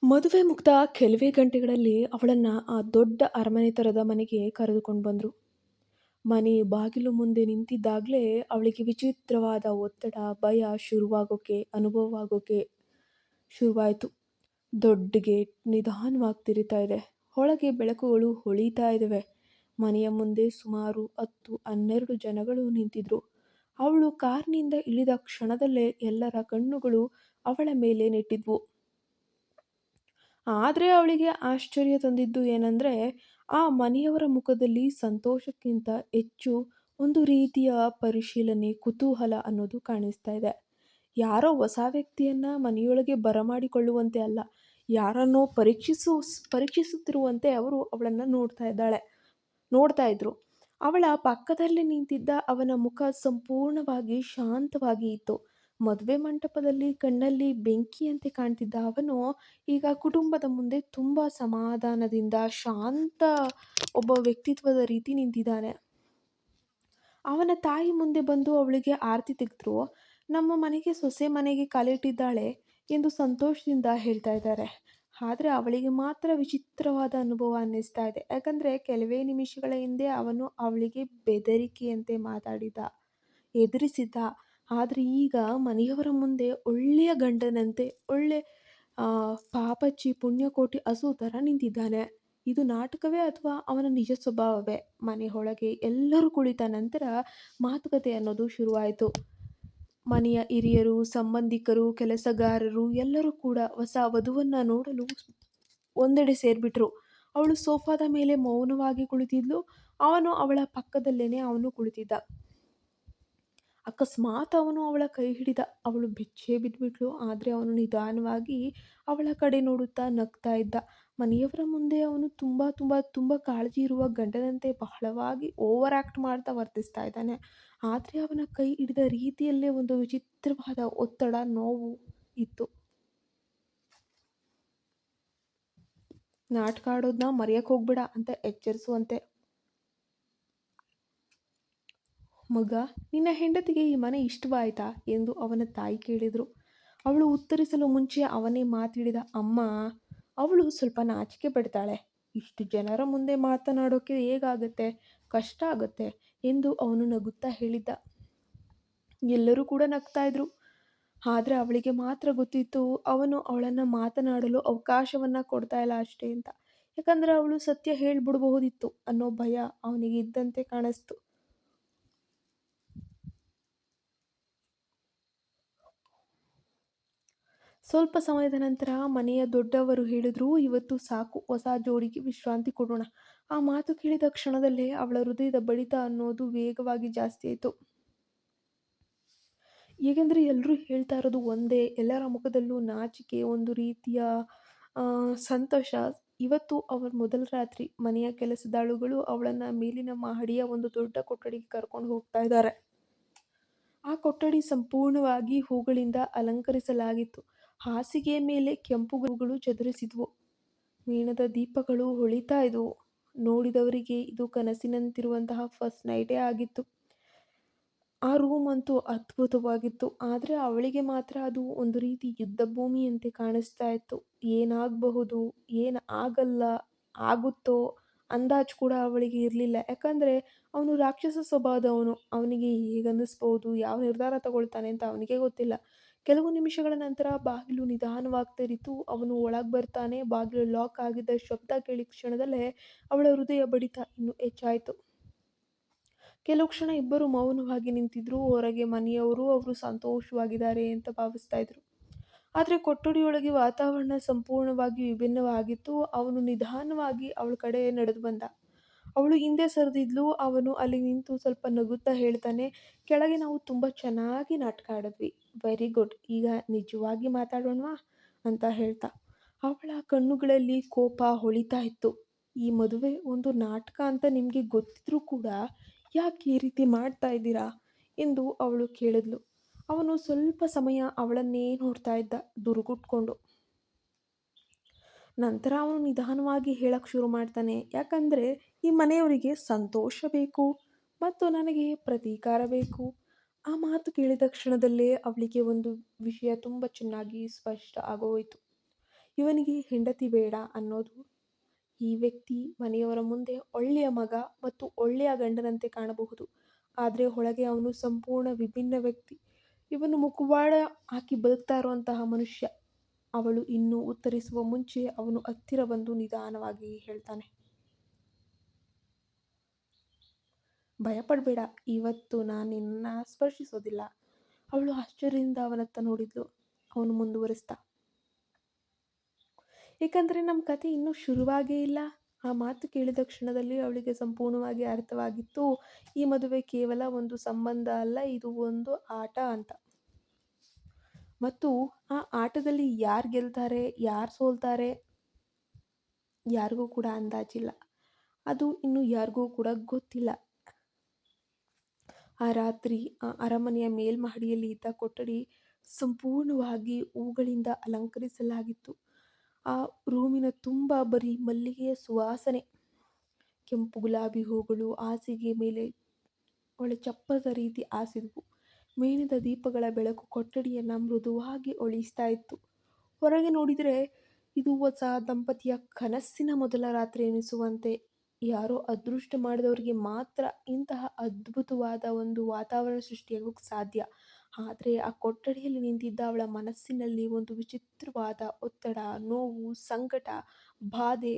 ಮದುವೆ ಮುಗ್ದ ಕೆಲವೇ ಗಂಟೆಗಳಲ್ಲಿ ಅವಳನ್ನ ಆ ದೊಡ್ಡ ಅರಮನೆ ಥರದ ಮನೆಗೆ ಕರೆದುಕೊಂಡು ಬಂದ್ರು. ಮನೆ ಬಾಗಿಲು ಮುಂದೆ ನಿಂತಿದ್ದಾಗಲೇ ಅವಳಿಗೆ ವಿಚಿತ್ರವಾದ ಒತ್ತಡ, ಭಯ ಅನುಭವವಾಗೋಕೆ ಶುರುವಾಯಿತು. ದೊಡ್ಡ ಗೇಟ್ ನಿಧಾನವಾಗಿ ತಿರುಗ್ತಾ ಇದೆ. ಒಳಗೆ ಬೆಳಕುಗಳು ಹೊಳಿತಾ ಇದ್ದಾವೆ. ಮನೆಯ ಮುಂದೆ ಸುಮಾರು 10-12 ಜನಗಳು ನಿಂತಿದ್ರು. ಅವಳು ಕಾರ್ನಿಂದ ಇಳಿದ ಕ್ಷಣದಲ್ಲೇ ಎಲ್ಲರ ಕಣ್ಣುಗಳು ಅವಳ ಮೇಲೆ ನೆಟ್ಟಿದ್ವು. ಆದರೆ ಅವಳಿಗೆ ಆಶ್ಚರ್ಯ ತಂದಿದ್ದು ಏನಂದ್ರೆ, ಆ ಮನೆಯವರ ಮುಖದಲ್ಲಿ ಸಂತೋಷಕ್ಕಿಂತ ಹೆಚ್ಚು ಒಂದು ರೀತಿಯ ಪರಿಶೀಲನೆ, ಕುತೂಹಲ ಅನ್ನೋದು ಕಾಣಿಸ್ತಾ ಇದೆ. ಯಾರೋ ಹೊಸ ವ್ಯಕ್ತಿಯನ್ನ ಮನೆಯೊಳಗೆ ಬರಮಾಡಿಕೊಳ್ಳುವಂತೆ ಅಲ್ಲ, ಯಾರನ್ನೋ ಪರೀಕ್ಷಿಸುತ್ತಿರುವಂತೆ ಅವರು ಅವಳನ್ನು ನೋಡ್ತಾ ಇದ್ರು. ಅವಳ ಪಕ್ಕದಲ್ಲಿ ನಿಂತಿದ್ದ ಅವನ ಮುಖ ಸಂಪೂರ್ಣವಾಗಿ ಶಾಂತವಾಗಿ ಇತ್ತು. ಮದುವೆ ಮಂಟಪದಲ್ಲಿ ಕಣ್ಣಲ್ಲಿ ಬೆಂಕಿಯಂತೆ ಕಾಣ್ತಿದ್ದ ಅವನು ಈಗ ಕುಟುಂಬದ ಮುಂದೆ ತುಂಬ ಸಮಾಧಾನದಿಂದ ಶಾಂತ ಒಬ್ಬ ವ್ಯಕ್ತಿತ್ವದ ರೀತಿ ನಿಂತಿದ್ದಾನೆ. ಅವನ ತಾಯಿ ಮುಂದೆ ಬಂದು ಅವಳಿಗೆ ಆರತಿ ತೆಗೆದ್ರು. ನಮ್ಮ ಮನೆಗೆ ಸೊಸೆ ಮನೆಗೆ ಕಾಲಿಟ್ಟಿದ್ದಾಳೆ ಎಂದು ಸಂತೋಷದಿಂದ ಹೇಳ್ತಾ ಇದ್ದಾರೆ. ಆದರೆ ಅವಳಿಗೆ ಮಾತ್ರ ವಿಚಿತ್ರವಾದ ಅನುಭವ ಅನ್ನಿಸ್ತಾ ಇದೆ. ಯಾಕಂದರೆ ಕೆಲವೇ ನಿಮಿಷಗಳ ಹಿಂದೆ ಅವನು ಅವಳಿಗೆ ಬೆದರಿಕೆಯಂತೆ ಎದುರಿಸಿದ್ದ. ಆದರೆ ಈಗ ಮನೆಯವರ ಮುಂದೆ ಒಳ್ಳೆಯ ಗಂಡನಂತೆ, ಒಳ್ಳೆ ಪಾಪಚ್ಚಿ ಪುಣ್ಯಕೋಟಿ ಹಸು ಥರ ನಿಂತಿದ್ದಾನೆ. ಇದು ನಾಟಕವೇ ಅಥವಾ ಅವನ ನಿಜ ಸ್ವಭಾವವೇ? ಮನೆಯೊಳಗೆ ಎಲ್ಲರೂ ಕುಳಿತ ನಂತರ ಮಾತುಕತೆ ಅನ್ನೋದು ಶುರುವಾಯಿತು. ಮನೆಯ ಹಿರಿಯರು, ಸಂಬಂಧಿಕರು, ಕೆಲಸಗಾರರು ಎಲ್ಲರೂ ಕೂಡ ಹೊಸ ವಧುವನ್ನು ನೋಡಲು ಒಂದೆಡೆ ಸೇರಿಬಿಟ್ರು. ಅವಳು ಸೋಫಾದ ಮೇಲೆ ಮೌನವಾಗಿ ಕುಳಿತಿದ್ಲು. ಅವನು ಅವಳ ಪಕ್ಕದಲ್ಲೇನೆ ಕುಳಿತಿದ್ದ. ಅಕಸ್ಮಾತ್ ಅವನು ಅವಳ ಕೈ ಹಿಡಿದ. ಅವಳು ಬೆಚ್ಚೇ ಬಿದ್ದುಬಿಟ್ಲು. ಆದರೆ ಅವನು ನಿಧಾನವಾಗಿ ಅವಳ ಕಡೆ ನೋಡುತ್ತಾ ನಗ್ತಾ ಇದ್ದ. ಮನೆಯವರ ಮುಂದೆ ಅವನು ತುಂಬ ತುಂಬ ತುಂಬ ಕಾಳಜಿ ಇರುವ ಗಂಡನಂತೆ ಬಹಳವಾಗಿ ಓವರ್ ಆ್ಯಕ್ಟ್ ಮಾಡ್ತಾ ವರ್ತಿಸ್ತಾ ಇದ್ದಾನೆ. ಆದರೆ ಅವನ ಕೈ ಹಿಡಿದ ರೀತಿಯಲ್ಲೇ ಒಂದು ವಿಚಿತ್ರವಾದ ಒತ್ತಡ, ನೋವು ಇತ್ತು. ನಾಟಕ ಆಡೋದನ್ನ ಮರೆಯಕ್ಕೆ ಹೋಗ್ಬೇಡ ಅಂತ ಎಚ್ಚರಿಸುವಂತೆ. ಮಗ, ನಿನ್ನ ಹೆಂಡತಿಗೆ ಈ ಮನೆ ಇಷ್ಟವಾಯ್ತಾ ಎಂದು ಅವನ ತಾಯಿ ಕೇಳಿದರು. ಅವಳು ಉತ್ತರಿಸಲು ಮುಂಚೆ ಅವನೇ ಮಾತಿಡಿದ. ಅಮ್ಮ, ಅವಳು ಸ್ವಲ್ಪ ನಾಚಿಕೆ ಪಡ್ತಾಳೆ. ಇಷ್ಟು ಜನರ ಮುಂದೆ ಮಾತನಾಡೋಕೆ ಹೇಗಾಗತ್ತೆ, ಕಷ್ಟ ಆಗುತ್ತೆ ಎಂದು ಅವನು ನಗುತ್ತಾ ಹೇಳಿದ್ದ. ಎಲ್ಲರೂ ಕೂಡ ನಗ್ತಾ ಇದ್ರು. ಆದರೆ ಅವಳಿಗೆ ಮಾತ್ರ ಗೊತ್ತಿತ್ತು, ಅವನು ಅವಳನ್ನು ಮಾತನಾಡಲು ಅವಕಾಶವನ್ನು ಕೊಡ್ತಾ ಇಲ್ಲ ಅಷ್ಟೇ ಅಂತ. ಯಾಕಂದರೆ ಅವಳು ಸತ್ಯ ಹೇಳ್ಬಿಡ್ಬಹುದಿತ್ತು ಅನ್ನೋ ಭಯ ಅವನಿಗೆ ಇದ್ದಂತೆ ಕಾಣಿಸ್ತು. ಸ್ವಲ್ಪ ಸಮಯದ ನಂತರ ಮನೆಯ ದೊಡ್ಡವರು ಹೇಳಿದ್ರು, ಇವತ್ತು ಸಾಕು, ಹೊಸ ಜೋಡಿಗೆ ವಿಶ್ರಾಂತಿ ಕೊಡೋಣ. ಆ ಮಾತು ಕೇಳಿದ ಕ್ಷಣದಲ್ಲೇ ಅವಳ ಹೃದಯದ ಬಡಿತ ಅನ್ನೋದು ವೇಗವಾಗಿ ಜಾಸ್ತಿ ಆಯಿತು. ಏಕೆಂದರೆ ಎಲ್ಲರೂ ಹೇಳ್ತಾ ಇರೋದು ಒಂದೇ. ಎಲ್ಲರ ಮುಖದಲ್ಲೂ ನಾಚಿಕೆ, ಒಂದು ರೀತಿಯ ಸಂತೋಷ. ಇವತ್ತು ಅವರ ಮೊದಲ ರಾತ್ರಿ. ಮನೆಯ ಕೆಲಸದಾಳುಗಳು ಅವಳನ್ನು ಮೇಲಿನ ಮಹಡಿಯ ಒಂದು ದೊಡ್ಡ ಕೊಠಡಿಗೆ ಕರ್ಕೊಂಡು ಹೋಗ್ತಾ ಇದ್ದಾರೆ. ಆ ಕೊಠಡಿ ಸಂಪೂರ್ಣವಾಗಿ ಹೂಗಳಿಂದ ಅಲಂಕರಿಸಲಾಗಿತ್ತು. ಹಾಸಿಗೆಯ ಮೇಲೆ ಕೆಂಪು ಹೂಗಳು ಚದುರಿಸಿದ್ವು. ಮೇಣದ ದೀಪಗಳು ಹೊಳಿತಾ ಇದ್ವು. ನೋಡಿದವರಿಗೆ ಇದು ಕನಸಿನಂತಿರುವಂತಹ ಫಸ್ಟ್ ನೈಟೇ ಆಗಿತ್ತು. ಆ ರೂಮ್ ಅಂತೂ ಅದ್ಭುತವಾಗಿತ್ತು. ಆದರೆ ಅವಳಿಗೆ ಮಾತ್ರ ಅದು ಒಂದು ರೀತಿ ಯುದ್ಧ ಭೂಮಿಯಂತೆ ಕಾಣಿಸ್ತಾ ಇತ್ತು. ಏನಾಗಬಹುದು, ಏನು ಆಗಲ್ಲ, ಆಗುತ್ತೋ ಅಂದಾಜು ಕೂಡ ಅವಳಿಗೆ ಇರಲಿಲ್ಲ. ಯಾಕಂದರೆ ಅವನು ರಾಕ್ಷಸ ಸ್ವಭಾವದವನು. ಅವನಿಗೆ ಹೇಗನ್ನಿಸ್ಬೋದು, ಯಾವ ನಿರ್ಧಾರ ತಗೊಳ್ತಾನೆ ಅಂತ ಅವನಿಗೆ ಗೊತ್ತಿಲ್ಲ. ಕೆಲವು ನಿಮಿಷಗಳ ನಂತರ ಬಾಗಿಲು ನಿಧಾನವಾಗಿ ತೆರೀತು. ಅವನು ಒಳಗೆ ಬರ್ತಾನೆ. ಬಾಗಿಲು ಲಾಕ್ ಆಗಿದ್ದ ಶಬ್ದ ಕೇಳಿದ ಕ್ಷಣದಲ್ಲೇ ಅವಳ ಹೃದಯ ಬಡಿತ ಇನ್ನೂ ಹೆಚ್ಚಾಯಿತು. ಕೆಲವು ಕ್ಷಣ ಇಬ್ಬರು ಮೌನವಾಗಿ ನಿಂತಿದ್ರು. ಹೊರಗೆ ಮನೆಯವರು ಅವರು ಸಂತೋಷವಾಗಿದ್ದಾರೆ ಅಂತ ಭಾವಿಸ್ತಾ ಇದ್ರು. ಆದರೆ ಕೊಠಡಿಯೊಳಗೆ ವಾತಾವರಣ ಸಂಪೂರ್ಣವಾಗಿ ವಿಭಿನ್ನವಾಗಿತ್ತು. ಅವನು ನಿಧಾನವಾಗಿ ಅವಳ ಕಡೆ ನಡೆದು ಬಂದ. ಅವಳು ಹಿಂದೆ ಸರಿದಿದ್ಲು. ಅವನು ಅಲ್ಲಿ ನಿಂತು ಸ್ವಲ್ಪ ನಗುತ್ತಾ ಹೇಳ್ತಾನೆ, ಕೆಳಗೆ ನಾವು ತುಂಬ ಚೆನ್ನಾಗಿ ನಾಟಕ ಆಡಿದ್ವಿ. ವೆರಿ ಗುಡ್, ಈಗ ನಿಜವಾಗಿ ಮಾತಾಡೋಣವಾ ಅಂತ ಹೇಳ್ತಾ. ಅವಳ ಕಣ್ಣುಗಳಲ್ಲಿ ಕೋಪ ಹೊಳಿತಾ ಇತ್ತು. ಈ ಮದುವೆ ಒಂದು ನಾಟಕ ಅಂತ ನಿಮಗೆ ಗೊತ್ತಿದ್ರೂ ಕೂಡ ಯಾಕೆ ಈ ರೀತಿ ಮಾಡ್ತಾ ಇದ್ದೀರಾ ಎಂದು ಅವಳು ಕೇಳಿದ್ಲು. ಅವನು ಸ್ವಲ್ಪ ಸಮಯ ಅವಳನ್ನೇ ನೋಡ್ತಾ ಇದ್ದ, ದುರುಗುಟ್ಕೊಂಡು. ನಂತರ ಅವನು ನಿಧಾನವಾಗಿ ಹೇಳಕ್ಕೆ ಶುರು ಮಾಡ್ತಾನೆ, ಯಾಕಂದರೆ ಈ ಮನೆಯವರಿಗೆ ಸಂತೋಷ ಬೇಕು ಮತ್ತು ನನಗೆ ಪ್ರತೀಕಾರ ಬೇಕು. ಆ ಮಾತು ಕೇಳಿದ ಕ್ಷಣದಲ್ಲೇ ಅವಳಿಗೆ ಒಂದು ವಿಷಯ ತುಂಬ ಚೆನ್ನಾಗಿ ಸ್ಪಷ್ಟ ಆಗೋಯಿತು. ಇವನಿಗೆ ಹೆಂಡತಿ ಬೇಡ ಅನ್ನೋದು. ಈ ವ್ಯಕ್ತಿ ಮನೆಯವರ ಮುಂದೆ ಒಳ್ಳೆಯ ಮಗ ಮತ್ತು ಒಳ್ಳೆಯ ಗಂಡನಂತೆ ಕಾಣಬಹುದು. ಆದರೆ ಒಳಗೆ ಅವನು ಸಂಪೂರ್ಣ ವಿಭಿನ್ನ ವ್ಯಕ್ತಿ. ಇವನು ಮುಖವಾಡ ಹಾಕಿ ಬದುಕ್ತಾ ಇರುವಂತಹ ಮನುಷ್ಯ. ಅವಳು ಇನ್ನೂ ಉತ್ತರಿಸುವ ಮುಂಚೆ ಅವನು ಹತ್ತಿರ ಬಂದು ನಿಧಾನವಾಗಿ ಹೇಳ್ತಾನೆ, ಭಯಪಡಬೇಡ, ಇವತ್ತು ನಾನು ನಿನ್ನನ್ನು ಸ್ಪರ್ಶಿಸೋದಿಲ್ಲ. ಅವಳು ಆಶ್ಚರ್ಯದಿಂದ ಅವನತ್ತ ನೋಡಿದ್ಲು. ಅವನು ಮುಂದುವರಿಸ್ದ, ಏಕೆಂದರೆ ನಮ್ಮ ಕತೆ ಇನ್ನೂ ಶುರುವಾಗೇ ಇಲ್ಲ. ಆ ಮಾತು ಕೇಳಿದ ಕ್ಷಣದಲ್ಲಿ ಅವಳಿಗೆ ಸಂಪೂರ್ಣವಾಗಿ ಅರ್ಥವಾಗಿತ್ತು, ಈ ಮದುವೆ ಕೇವಲ ಒಂದು ಸಂಬಂಧ ಅಲ್ಲ, ಇದು ಒಂದು ಆಟ ಅಂತ. ಮತ್ತು ಆ ಆಟದಲ್ಲಿ ಯಾರು ಗೆಲ್ತಾರೆ ಯಾರು ಸೋಲ್ತಾರೆ ಯಾರಿಗೂ ಕೂಡ ಅಂದಾಜಿಲ್ಲ. ಅದು ಇನ್ನು ಯಾರಿಗೂ ಕೂಡ ಗೊತ್ತಿಲ್ಲ. ಆ ರಾತ್ರಿ ಆ ಅರಮನೆಯ ಮೇಲ್ಮಹಡಿಯಲ್ಲಿ ಇದ್ದ ಕೊಠಡಿ ಸಂಪೂರ್ಣವಾಗಿ ಹೂಗಳಿಂದ ಅಲಂಕರಿಸಲಾಗಿತ್ತು. ಆ ರೂಮಿನ ತುಂಬ ಬರೀ ಮಲ್ಲಿಗೆಯ ಸುವಾಸನೆ. ಕೆಂಪು ಗುಲಾಬಿ ಹೂಗಳು ಹಾಸಿಗೆ ಮೇಲೆ ಒಳ್ಳೆ ಚಪ್ಪರದ ರೀತಿ ಹಾಸಿದ್ವು. ಮೇಣದ ದೀಪಗಳ ಬೆಳಕು ಕೊಠಡಿಯನ್ನು ಮೃದುವಾಗಿ ಹೊಳಿಸ್ತಾ ಇತ್ತು. ಹೊರಗೆ ನೋಡಿದರೆ ಇದು ಹೊಸ ದಂಪತಿಯ ಕನಸಿನ ಮೊದಲ ರಾತ್ರಿ ಎನಿಸುವಂತೆ. ಯಾರೋ ಅದೃಷ್ಟ ಮಾಡಿದವರಿಗೆ ಮಾತ್ರ ಇಂತಹ ಅದ್ಭುತವಾದ ಒಂದು ವಾತಾವರಣ ಸೃಷ್ಟಿಯಾಗೋಕ್ಕೆ ಸಾಧ್ಯ. ಆದರೆ ಆ ಕೊಠಡಿಯಲ್ಲಿ ನಿಂತಿದ್ದ ಅವಳ ಮನಸ್ಸಿನಲ್ಲಿ ಒಂದು ವಿಚಿತ್ರವಾದ ಒತ್ತಡ, ನೋವು, ಸಂಕಟ, ಬಾಧೆ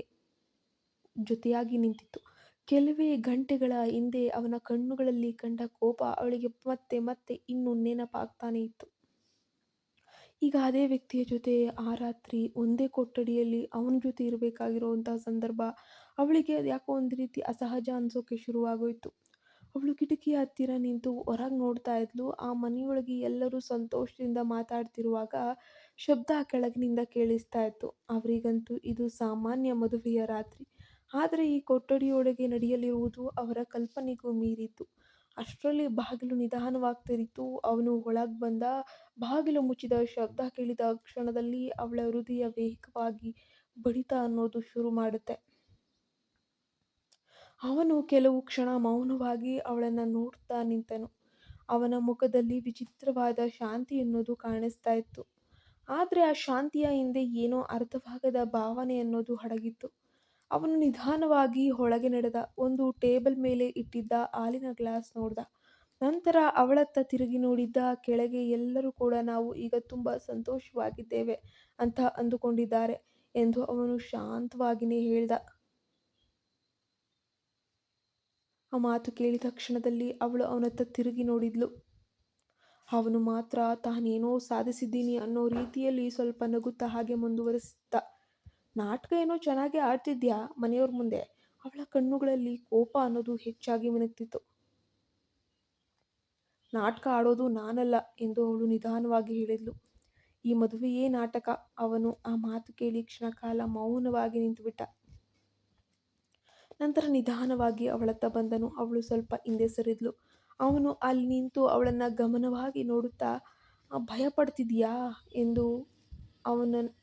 ಜೊತೆಯಾಗಿ ನಿಂತಿತ್ತು. ಕೆಲವೇ ಗಂಟೆಗಳ ಹಿಂದೆ ಅವನ ಕಣ್ಣುಗಳಲ್ಲಿ ಕಂಡ ಕೋಪ ಅವಳಿಗೆ ಮತ್ತೆ ಮತ್ತೆ ಇನ್ನೂ ನೆನಪಾಗ್ತಾನೆ ಇತ್ತು. ಈಗ ಅದೇ ವ್ಯಕ್ತಿಯ ಜೊತೆ ಆ ರಾತ್ರಿ ಒಂದೇ ಕೊಠಡಿಯಲ್ಲಿ ಅವನ ಜೊತೆ ಇರಬೇಕಾಗಿರುವಂತಹ ಸಂದರ್ಭ ಅವಳಿಗೆ ಯಾಕೋ ಒಂದು ರೀತಿ ಅಸಹಜ ಅನಿಸೋಕೆ ಶುರುವಾಗೋಯ್ತು. ಅವಳು ಕಿಟಕಿಯ ಹತ್ತಿರ ನಿಂತು ಹೊರಗೆ ನೋಡ್ತಾ ಇದ್ಲು. ಆ ಮನೆಯೊಳಗೆ ಎಲ್ಲರೂ ಸಂತೋಷದಿಂದ ಮಾತಾಡ್ತಿರುವಾಗ ಶಬ್ದ ಕೆಳಗಿನಿಂದ ಕೇಳಿಸ್ತಾ ಇತ್ತು. ಅವರಿಗಂತೂ ಇದು ಸಾಮಾನ್ಯ ಮದುವೆಯ ರಾತ್ರಿ. ಆದರೆ ಈ ಕೊಠಡಿಯೊಳಗೆ ನಡೆಯಲಿರುವುದು ಅವರ ಕಲ್ಪನೆಗೂ ಮೀರಿತ್ತು. ಅಷ್ಟರಲ್ಲಿ ಬಾಗಿಲು ನಿಧಾನವಾಗಿ ತೆರೀತು. ಅವನು ಒಳಗೆ ಬಂದ. ಬಾಗಿಲು ಮುಚ್ಚಿದ ಶಬ್ದ ಕೇಳಿದ ಕ್ಷಣದಲ್ಲಿ ಅವಳ ಹೃದಯ ವೇಗವಾಗಿ ಬಡಿತ ಅನ್ನೋದು ಶುರು ಮಾಡುತ್ತೆ. ಅವನು ಕೆಲವು ಕ್ಷಣ ಮೌನವಾಗಿ ಅವಳನ್ನು ನೋಡ್ತಾ ನಿಂತನು. ಅವನ ಮುಖದಲ್ಲಿ ವಿಚಿತ್ರವಾದ ಶಾಂತಿ ಅನ್ನೋದು ಕಾಣಿಸ್ತಾ ಇತ್ತು. ಆದರೆ ಆ ಶಾಂತಿಯ ಹಿಂದೆ ಏನೋ ಅರ್ಥವಾಗದ ಭಾವನೆ ಅನ್ನೋದು ಅಡಗಿತ್ತು. ಅವನು ನಿಧಾನವಾಗಿ ಒಳಗೆ ನಡೆದ. ಒಂದು ಟೇಬಲ್ ಮೇಲೆ ಇಟ್ಟಿದ್ದ ಹಾಲಿನ ಗ್ಲಾಸ್ ನೋಡ್ದ. ನಂತರ ಅವಳತ್ತ ತಿರುಗಿ ನೋಡಿದ್ದ. ಕೆಳಗೆ ಎಲ್ಲರೂ ಕೂಡ ನಾವು ಈಗ ತುಂಬ ಸಂತೋಷವಾಗಿದ್ದೇವೆ ಅಂತ ಅಂದುಕೊಂಡಿದ್ದಾರೆ ಎಂದು ಅವನು ಶಾಂತವಾಗಿಯೇ ಹೇಳ್ದ. ಆ ಮಾತು ಕೇಳಿದ ಕ್ಷಣದಲ್ಲಿ ಅವಳು ಅವನತ್ತ ತಿರುಗಿ ನೋಡಿದ್ಲು. ಅವನು ಮಾತ್ರ ತಾನೇನೋ ಸಾಧಿಸಿದ್ದೀನಿ ಅನ್ನೋ ರೀತಿಯಲ್ಲಿ ಸ್ವಲ್ಪ ನಗುತ್ತಾ ಹಾಗೆ ಮುಂದುವರಿಸಿದ್ದ, ನಾಟಕ ಏನೋ ಚೆನ್ನಾಗಿ ಆಡ್ತಿದ್ಯಾ ಮನೆಯವ್ರ ಮುಂದೆ. ಅವಳ ಕಣ್ಣುಗಳಲ್ಲಿ ಕೋಪ ಅನ್ನೋದು ಹೆಚ್ಚಾಗಿ ಮಿನುಗ್ತಿತ್ತು. ನಾಟಕ ಆಡೋದು ನಾನಲ್ಲ ಎಂದು ಅವಳು ನಿಧಾನವಾಗಿ ಹೇಳಿದ್ಲು. ಈ ಮದುವೆಯೇ ನಾಟಕ. ಅವನು ಆ ಮಾತು ಕೇಳಿ ಕ್ಷಣಕಾಲ ಮೌನವಾಗಿ ನಿಂತುಬಿಟ್ಟ. ನಂತರ ನಿಧಾನವಾಗಿ ಅವಳತ್ತ ಬಂದನು. ಅವಳು ಸ್ವಲ್ಪ ಹಿಂದೆ ಸರಿದ್ಲು. ಅವನು ಅಲ್ಲಿ ನಿಂತು ಅವಳನ್ನು ಗಮನವಾಗಿ ನೋಡುತ್ತಾ, ಭಯ ಪಡ್ತಿದ್ಯಾ ಎಂದು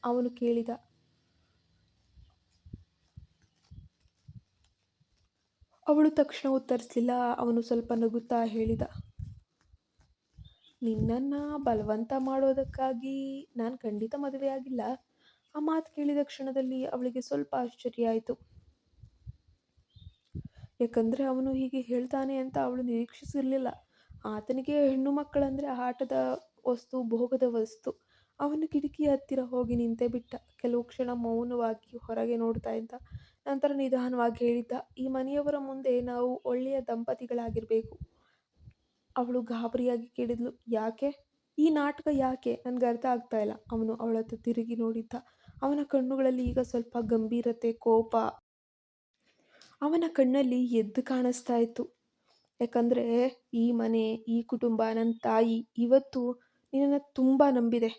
ಅವನು ಕೇಳಿದ. ಅವಳು ತಕ್ಷಣ ಉತ್ತರಿಸಲಿಲ್ಲ. ಅವನು ಸ್ವಲ್ಪ ನಗುತ್ತಾ ಹೇಳಿದ, ನಿನ್ನನ್ನು ಬಲವಂತ ಮಾಡೋದಕ್ಕಾಗಿ ನಾನು ಖಂಡಿತ ಮದುವೆಯಾಗಿಲ್ಲ. ಆ ಮಾತು ಕೇಳಿದ ಕ್ಷಣದಲ್ಲಿ ಅವಳಿಗೆ ಸ್ವಲ್ಪ ಆಶ್ಚರ್ಯ ಆಯಿತು. ಯಾಕಂದರೆ ಅವನು ಹೀಗೆ ಹೇಳ್ತಾನೆ ಅಂತ ಅವಳು ನಿರೀಕ್ಷಿಸಿರಲಿಲ್ಲ. ಆತನಿಗೆ ಹೆಣ್ಣು ಮಕ್ಕಳಂದರೆ ಆಟದ ವಸ್ತು, ಭೋಗದ ವಸ್ತು. ಅವನು ಕಿಟಕಿಯ ಹತ್ತಿರ ಹೋಗಿ ನಿಂತೇ ಬಿಟ್ಟ. ಕೆಲವು ಕ್ಷಣ ಮೌನವಾಗಿ ಹೊರಗೆ ನೋಡ್ತಾ ಇದ್ದ. ನಂತರ ನಿಧಾನವಾಗಿ ಹೇಳಿದ್ದ, ಈ ಮನೆಯವರ ಮುಂದೆ ನಾವು ಒಳ್ಳೆಯ ದಂಪತಿಗಳಾಗಿರಬೇಕು. ಅವಳು ಗಾಬರಿಯಾಗಿ ಕೇಳಿದ್ಲು, ಯಾಕೆ? ಈ ನಾಟಕ ಯಾಕೆ? ನನಗೆ ಅರ್ಥ ಆಗ್ತಾ ಇಲ್ಲ. ಅವನು ಅವಳತ್ತ ತಿರುಗಿ ನೋಡಿದ್ದ. ಅವನ ಕಣ್ಣುಗಳಲ್ಲಿ ಈಗ ಸ್ವಲ್ಪ ಗಂಭೀರತೆ, ಕೋಪ ಅವನ ಕಣ್ಣಲ್ಲಿ ಎದ್ದು ಕಾಣಿಸ್ತಾ ಇತ್ತು. ಯಾಕಂದರೆ ಈ ಮನೆ, ಈ ಕುಟುಂಬ, ನನ್ನ ತಾಯಿ ಇವತ್ತು ನಿನ್ನನ್ನು ತುಂಬ ನಂಬಿದೆ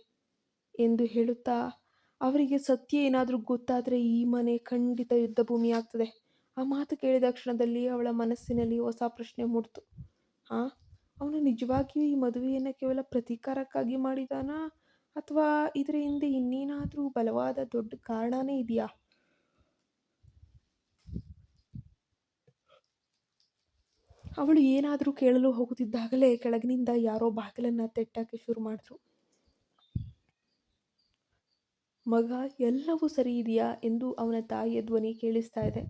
ಎಂದು ಹೇಳುತ್ತಾ, ಅವರಿಗೆ ಸತ್ಯ ಏನಾದರೂ ಗೊತ್ತಾದರೆ ಈ ಮನೆ ಖಂಡಿತ ಯುದ್ಧ ಭೂಮಿ ಆಗ್ತದೆ. ಆ ಮಾತು ಕೇಳಿದ ಕ್ಷಣದಲ್ಲಿ ಅವಳ ಮನಸ್ಸಿನಲ್ಲಿ ಹೊಸ ಪ್ರಶ್ನೆ ಮೂಡಿತು. ಅವನು ನಿಜವಾಗಿಯೂ ಈ ಮದುವೆಯನ್ನು ಕೇವಲ ಪ್ರತೀಕಾರಕ್ಕಾಗಿ ಮಾಡಿದಾನಾ, ಅಥವಾ ಇದರ ಹಿಂದೆ ಇನ್ನೇನಾದರೂ ಬಲವಾದ ದೊಡ್ಡ ಕಾರಣನೇ ಇದೆಯಾ? ಅವಳು ಏನಾದರೂ ಕೇಳಲು ಹೋಗುತ್ತಿದ್ದಾಗಲೇ ಕೆಳಗಿನಿಂದ ಯಾರೋ ಬಾಗಿಲನ್ನು ತಟ್ಟಕ್ಕೆ ಶುರು ಮಾಡಿದ್ರು. ಮಗ, ಎಲ್ಲವೂ ಸರಿ ಇದೆಯಾ ಎಂದು ಅವನ ತಾಯಿಯ ಧ್ವನಿ ಕೇಳಿಸ್ತಾ ಇದೆ.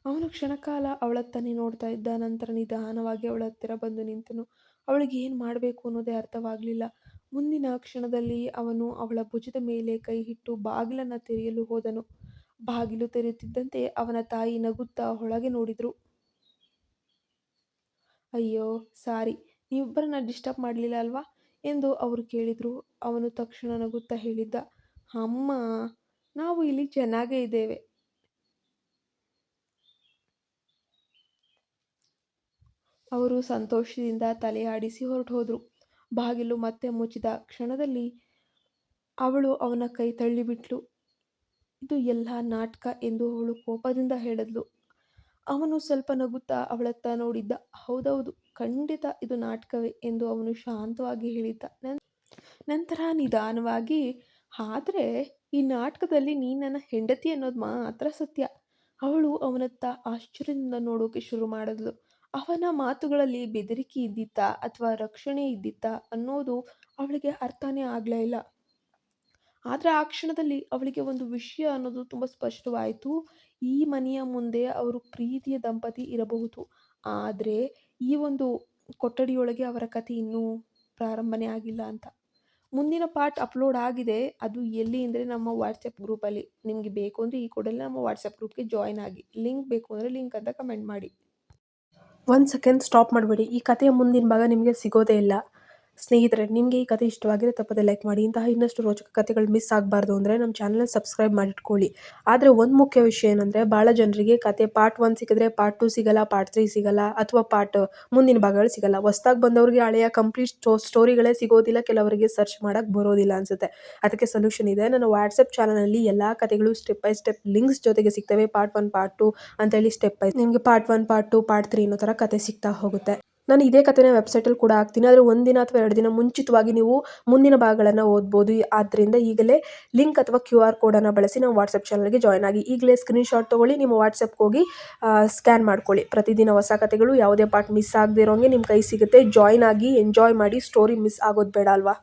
ಅವನು ಕ್ಷಣಕಾಲ ಅವಳತ್ತನೇ ನೋಡ್ತಾ ಇದ್ದ. ನಂತರ ನಿಧಾನವಾಗಿ ಅವಳ ಹತ್ತಿರ ಬಂದು ನಿಂತನು. ಅವಳಿಗೆ ಏನು ಮಾಡಬೇಕು ಅನ್ನೋದೇ ಅರ್ಥವಾಗಲಿಲ್ಲ. ಮುಂದಿನ ಕ್ಷಣದಲ್ಲಿ ಅವನು ಅವಳ ಭುಜದ ಮೇಲೆ ಕೈ ಇಟ್ಟು ಬಾಗಿಲನ್ನು ತೆರೆಯಲು ಹೋದನು. ಬಾಗಿಲು ತೆರೆಯುತ್ತಿದ್ದಂತೆ ಅವನ ತಾಯಿ ನಗುತ್ತಾ ಒಳಗೆ ನೋಡಿದ್ರು. ಅಯ್ಯೋ ಸಾರಿ, ನೀವಿಬ್ಬರನ್ನ ಡಿಸ್ಟರ್ಬ್ ಮಾಡಲಿಲ್ಲ ಅಲ್ವಾ ಎಂದು ಅವರು ಕೇಳಿದರು. ಅವನು ತಕ್ಷಣ ನಗುತ್ತಾ ಹೇಳಿದ್ದ, ಅಮ್ಮ, ನಾವು ಇಲ್ಲಿ ಚೆನ್ನಾಗೇ ಇದ್ದೇವೆ. ಅವರು ಸಂತೋಷದಿಂದ ತಲೆ ಆಡಿಸಿ ಹೊರಟುಹೋದರು. ಬಾಗಿಲು ಮತ್ತೆ ಮುಚ್ಚಿದ ಕ್ಷಣದಲ್ಲಿ ಅವಳು ಅವನ ಕೈ ತಳ್ಳಿಬಿಟ್ಲು. ಇದು ಎಲ್ಲ ನಾಟಕ ಎಂದು ಅವಳು ಕೋಪದಿಂದ ಹೇಳಿದ್ಲು. ಅವನು ಸ್ವಲ್ಪ ನಗುತ್ತಾ ಅವಳತ್ತ ನೋಡಿದ್ದ. ಹೌದೌದು, ಖಂಡಿತ ಇದು ನಾಟಕವೇ ಎಂದು ಅವನು ಶಾಂತವಾಗಿ ಹೇಳಿದ್ದ. ನಂತರ ನಿಧಾನವಾಗಿ, ಆದರೆ ಈ ನಾಟಕದಲ್ಲಿ ನೀನು ನನ್ನ ಹೆಂಡತಿ ಅನ್ನೋದು ಮಾತ್ರ ಸತ್ಯ. ಅವಳು ಅವನತ್ತ ಆಶ್ಚರ್ಯದಿಂದ ನೋಡೋಕೆ ಶುರು ಮಾಡಿದ್ಲು. ಅವನ ಮಾತುಗಳಲ್ಲಿ ಬೆದರಿಕೆ ಇದ್ದಿತ್ತಾ ಅಥವಾ ರಕ್ಷಣೆ ಇದ್ದಿತ್ತಾ ಅನ್ನೋದು ಅವಳಿಗೆ ಅರ್ಥನೇ ಆಗಲೇ ಇಲ್ಲ. ಆದರೆ ಆ ಕ್ಷಣದಲ್ಲಿ ಅವಳಿಗೆ ಒಂದು ವಿಷಯ ಅನ್ನೋದು ತುಂಬ ಸ್ಪಷ್ಟವಾಯಿತು. ಈ ಮನೆಯ ಮುಂದೆ ಅವರು ಪ್ರೀತಿಯ ದಂಪತಿ ಇರಬಹುದು, ಆದರೆ ಈ ಒಂದು ಕೊಠಡಿಯೊಳಗೆ ಅವರ ಕಥೆ ಇನ್ನೂ ಪ್ರಾರಂಭನೇ ಆಗಿಲ್ಲ ಅಂತ. ಮುಂದಿನ ಪಾರ್ಟ್ ಅಪ್ಲೋಡ್ ಆಗಿದೆ. ಅದು ಎಲ್ಲಿ ಅಂದರೆ ನಮ್ಮ ವಾಟ್ಸಪ್ ಗ್ರೂಪಲ್ಲಿ. ನಿಮಗೆ ಬೇಕು ಅಂದರೆ ಈ ಕೂಡಲೇ ನಮ್ಮ ವಾಟ್ಸಪ್ ಗ್ರೂಪ್ಗೆ ಜಾಯ್ನ್ ಆಗಿ. ಲಿಂಕ್ ಬೇಕು ಅಂದರೆ ಲಿಂಕ್ ಅಂತ ಕಮೆಂಟ್ ಮಾಡಿ. 1 ಸೆಕೆಂಡ್ ಸ್ಟಾಪ್ ಮಾಡಬೇಡಿ. ಈ ಕಥೆಯ ಮುಂದಿನ ಭಾಗ ನಿಮಗೆ ಸಿಗೋದೇ ಇಲ್ಲ. ಸ್ನೇಹಿತರೆ, ನಿಮಗೆ ಈ ಕಥೆ ಇಷ್ಟವಾಗಿದ್ರೆ ತಪ್ಪದೆ ಲೈಕ್ ಮಾಡಿ. ಇಂತಹ ಇನ್ನಷ್ಟು ರೋಚಕ ಕಥೆಗಳು ಮಿಸ್ ಆಗಬಾರ್ದು ಅಂದರೆ ನಮ್ಮ ಚಾನಲ್ನ ಸಬ್ಸ್ಕ್ರೈಬ್ ಮಾಡಿಟ್ಕೊಳ್ಳಿ. ಆದರೆ ಒಂದು ಮುಖ್ಯ ವಿಷಯ ಏನಂದರೆ, ಭಾಳ ಜನರಿಗೆ ಕತೆ ಪಾರ್ಟ್ 1 ಸಿಕ್ಕಿದ್ರೆ ಪಾರ್ಟ್ 2 ಸಿಗಲ್ಲ, ಪಾರ್ಟ್ 3 ಸಿಗಲ್ಲ, ಅಥವಾ ಮುಂದಿನ ಭಾಗಗಳು ಸಿಗಲ್ಲ. ಹೊಸ್ದಾಗಿ ಬಂದವರಿಗೆ ಹಳೆಯ ಕಂಪ್ಲೀಟ್ ಸ್ಟೋರಿಗಳೇ ಸಿಗೋದಿಲ್ಲ, ಕೆಲವರಿಗೆ ಸರ್ಚ್ ಮಾಡೋಕ್ಕೆ ಬರೋದಿಲ್ಲ ಅನಿಸುತ್ತೆ. ಅದಕ್ಕೆ ಸೊಲ್ಯೂಷನ್ ಇದೆ. ನನ್ನ ವಾಟ್ಸಪ್ ಚಾನಲಲ್ಲಿ ಎಲ್ಲ ಕಥೆಗಳು ಸ್ಟೆಪ್ ಬೈ ಸ್ಟೆಪ್ ಲಿಂಕ್ಸ್ ಜೊತೆಗೆ ಸಿಗ್ತವೆ. ಪಾರ್ಟ್ 1, ಪಾರ್ಟ್ 2 ಅಂತೇಳಿ ಸ್ಟೆಪ್ ಬೈ ನಿಮಗೆ ಪಾರ್ಟ್ 1, ಪಾರ್ಟ್ 2, ಪಾರ್ಟ್ 3 ಅನ್ನೋ ಥರ ಕತೆ ಸಿಗ್ತಾ ಹೋಗುತ್ತೆ. ನಾನು ಇದೇ ಕಥೆನ ವೆಬ್ಸೈಟಲ್ಲಿ ಕೂಡ ಹಾಕ್ತೀನಿ. ಆದರೆ 1 ದಿನ ಅಥವಾ 2 ದಿನ ಮುಂಚಿತವಾಗಿ ನೀವು ಮುಂದಿನ ಭಾಗಗಳನ್ನು ಓದ್ಬೋದು. ಆದ್ದರಿಂದ ಈಗಲೇ ಲಿಂಕ್ ಅಥವಾ QR ಕೋಡನ್ನು ಬಳಸಿ ನಾವು ವಾಟ್ಸಪ್ ಚಾನಲ್ಗೆ ಜಾಯ್ನ್ ಆಗಿ. ಈಗಲೇ ಸ್ಕ್ರೀನ್ಶಾಟ್ ತೊಗೊಳ್ಳಿ, ನಿಮ್ಮ ವಾಟ್ಸಪ್ಗೆ ಹೋಗಿ ಸ್ಕ್ಯಾನ್ ಮಾಡ್ಕೊಳ್ಳಿ. ಪ್ರತಿದಿನ ಹೊಸ ಕಥೆಗಳು, ಯಾವುದೇ ಪಾರ್ಟ್ ಮಿಸ್ ಆಗದೆ ಇರೋಂಗೆ ನಿಮ್ಮ ಕೈ ಸಿಗುತ್ತೆ. ಜಾಯ್ನ್ ಆಗಿ, ಎಂಜಾಯ್ ಮಾಡಿ. ಸ್ಟೋರಿ ಮಿಸ್ ಆಗೋದು ಬೇಡ ಅಲ್ವಾ?